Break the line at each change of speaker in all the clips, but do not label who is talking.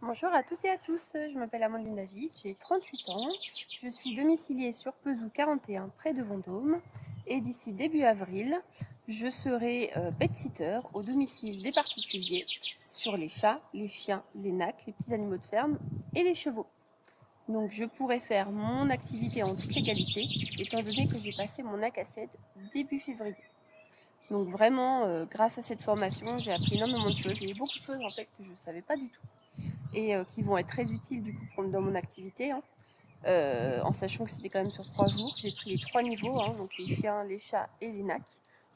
Bonjour à toutes et à tous, je m'appelle Amandine David, j'ai 38 ans, je suis domiciliée sur Pezou 41 près de Vendôme et d'ici début avril, je serai pet-sitter au domicile des particuliers sur les chats, les chiens, les nacs, les petits animaux de ferme et les chevaux. Donc je pourrai faire mon activité en toute légalité étant donné que j'ai passé mon ACACED début février. Donc vraiment, grâce à cette formation, j'ai appris énormément de choses. Il y a eu beaucoup de choses en fait que je ne savais pas du tout et qui vont être très utiles du coup dans mon activité. En sachant que c'était quand même sur 3 jours. J'ai pris les 3 niveaux, donc les chiens, les chats et les nacs.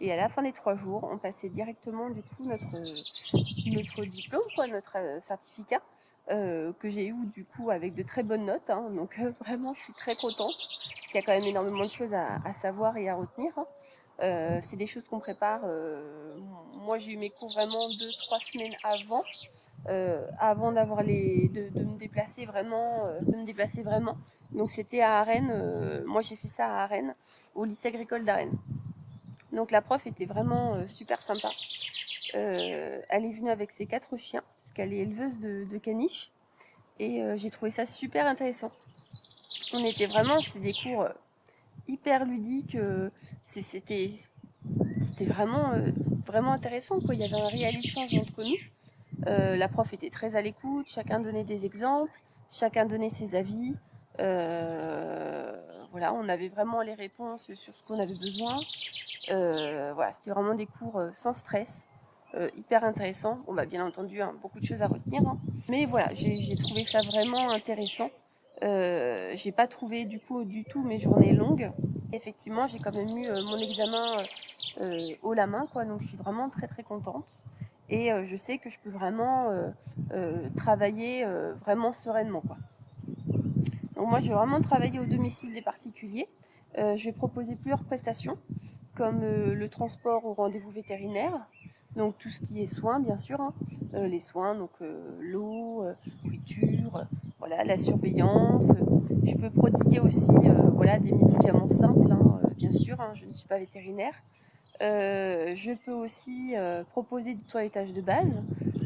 Et à la fin des 3 jours, on passait directement du coup notre diplôme, notre certificat. Que j'ai eu du coup avec de très bonnes notes. Donc vraiment, je suis très contente. Parce qu'il y a quand même énormément de choses à savoir et à retenir. C'est des choses qu'on prépare. Moi, j'ai eu mes cours vraiment 2-3 semaines avant de me déplacer vraiment, Donc c'était à Arène. Moi, j'ai fait ça à Arène, au lycée agricole d'Arène. Donc la prof était vraiment super sympa. Elle est venue avec ses 4 chiens, parce qu'elle est éleveuse de caniches. Et j'ai trouvé ça super intéressant. C'est des cours hyper ludiques. C'était vraiment intéressant, quoi. Il y avait un réel échange entre nous. La prof était très à l'écoute, chacun donnait des exemples, chacun donnait ses avis. Voilà, on avait vraiment les réponses sur ce qu'on avait besoin. Voilà, c'était vraiment des cours sans stress, hyper intéressants. Bon, bah, bien entendu, beaucoup de choses à retenir. Mais voilà, j'ai trouvé ça vraiment intéressant. J'ai pas trouvé du tout mes journées longues. Effectivement, j'ai quand même eu mon examen haut la main, quoi. Donc je suis vraiment très très contente. Et je sais que je peux vraiment travailler vraiment sereinement, quoi. Donc moi, je vais vraiment travailler au domicile des particuliers. Je vais proposer plusieurs prestations, comme le transport au rendez-vous vétérinaire, donc tout ce qui est soins, bien sûr, les soins, donc l'eau, nourriture, voilà, la surveillance. Je peux prodiguer aussi voilà, des médicaments simples, bien sûr, je ne suis pas vétérinaire. Je peux aussi proposer du toilettage de base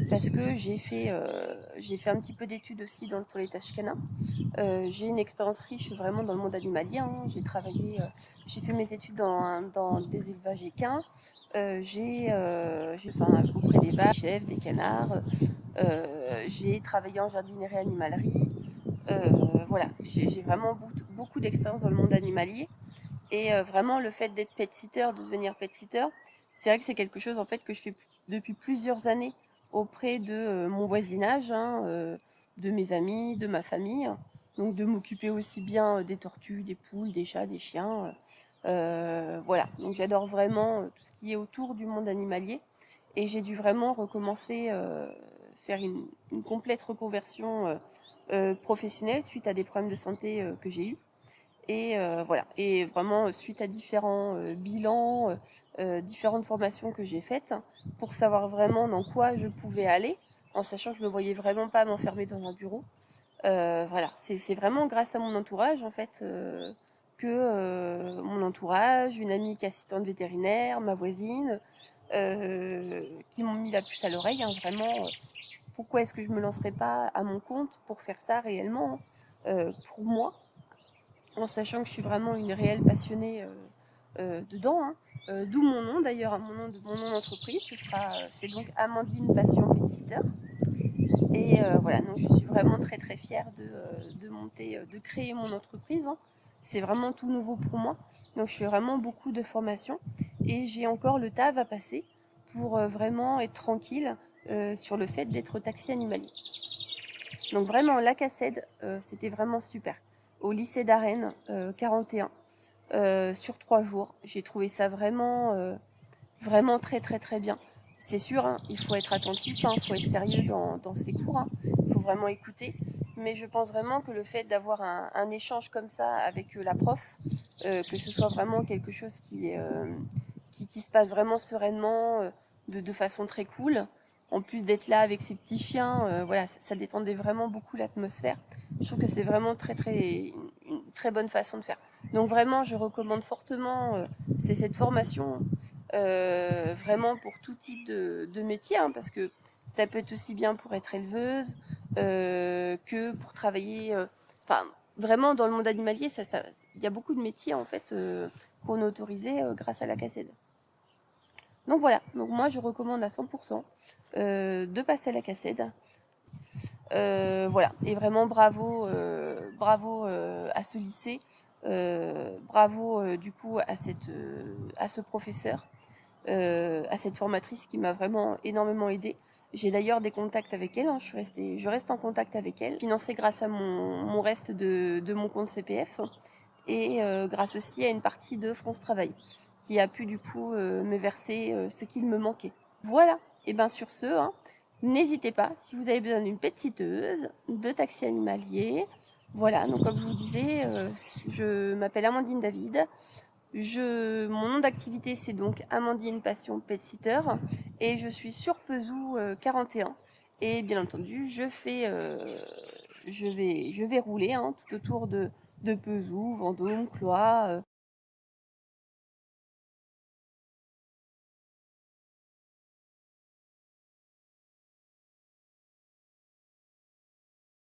parce que j'ai fait un petit peu d'études aussi dans le toilettage canin. J'ai une expérience riche vraiment dans le monde animalier. J'ai fait mes études dans des élevages équins. Auprès des vaches, des chèvres, des canards. J'ai travaillé en jardinerie animalerie. Voilà, j'ai vraiment beaucoup d'expérience dans le monde animalier. Et vraiment, le fait d'être pet-sitter, de devenir pet-sitter, c'est vrai que c'est quelque chose en fait que je fais depuis plusieurs années auprès de mon voisinage, de mes amis, de ma famille. Donc de m'occuper aussi bien des tortues, des poules, des chats, des chiens. Voilà, donc j'adore vraiment tout ce qui est autour du monde animalier. Et j'ai dû vraiment recommencer, faire une complète reconversion professionnelle suite à des problèmes de santé que j'ai eus. Et voilà. Et vraiment, suite à différents bilans, différentes formations que j'ai faites, pour savoir vraiment dans quoi je pouvais aller, en sachant que je ne me voyais vraiment pas m'enfermer dans un bureau. Voilà, c'est vraiment grâce à mon entourage, en fait, que mon entourage, une amie qui est assistante vétérinaire, ma voisine, qui m'ont mis la puce à l'oreille, vraiment. Pourquoi est-ce que je ne me lancerais pas à mon compte pour faire ça réellement, pour moi, en sachant que je suis vraiment une réelle passionnée dedans. D'où mon nom d'ailleurs, mon nom d'entreprise, c'est donc Amandine Passion Pet-Sitter. Et voilà, donc je suis vraiment très très fière de créer mon entreprise. C'est vraiment tout nouveau pour moi. Donc je fais vraiment beaucoup de formations et j'ai encore le TAV à passer pour vraiment être tranquille sur le fait d'être taxi animalier. Donc vraiment, l'ACACED, c'était vraiment super. Au lycée d'Arène, 41, sur 3 jours. J'ai trouvé ça vraiment très très très bien. C'est sûr, il faut être attentif, il faut être sérieux dans ses cours, il faut vraiment écouter. Mais je pense vraiment que le fait d'avoir un échange comme ça avec la prof, que ce soit vraiment quelque chose qui se passe vraiment sereinement, de façon très cool, en plus d'être là avec ses petits chiens, voilà, ça détendait vraiment beaucoup l'atmosphère. Je trouve que c'est vraiment une très bonne façon de faire. Donc vraiment, je recommande fortement cette formation, vraiment pour tout type de métier, parce que ça peut être aussi bien pour être éleveuse, que pour travailler. Enfin, vraiment, dans le monde animalier, il y a beaucoup de métiers en fait qu'on a autorisés grâce à la CACED. Donc voilà, donc moi je recommande à 100% de passer à la CACED. Voilà, et vraiment bravo, bravo à ce lycée, bravo du coup à ce professeur, à cette formatrice qui m'a vraiment énormément aidée. J'ai d'ailleurs des contacts avec elle, hein, je reste en contact avec elle, financée grâce à mon reste de mon compte CPF et grâce aussi à une partie de France Travail qui a pu du coup me verser ce qu'il me manquait. Voilà, et bien sur ce, hein, n'hésitez pas si vous avez besoin d'une pet-sitteuse, de taxi animalier. Voilà, donc comme je vous disais, je m'appelle Amandine David. Mon nom d'activité c'est donc Amandine Passion Pet Sitter et je suis sur Pezou 41 et bien entendu je vais rouler hein, tout autour de Pezou, Vendôme, Cloix,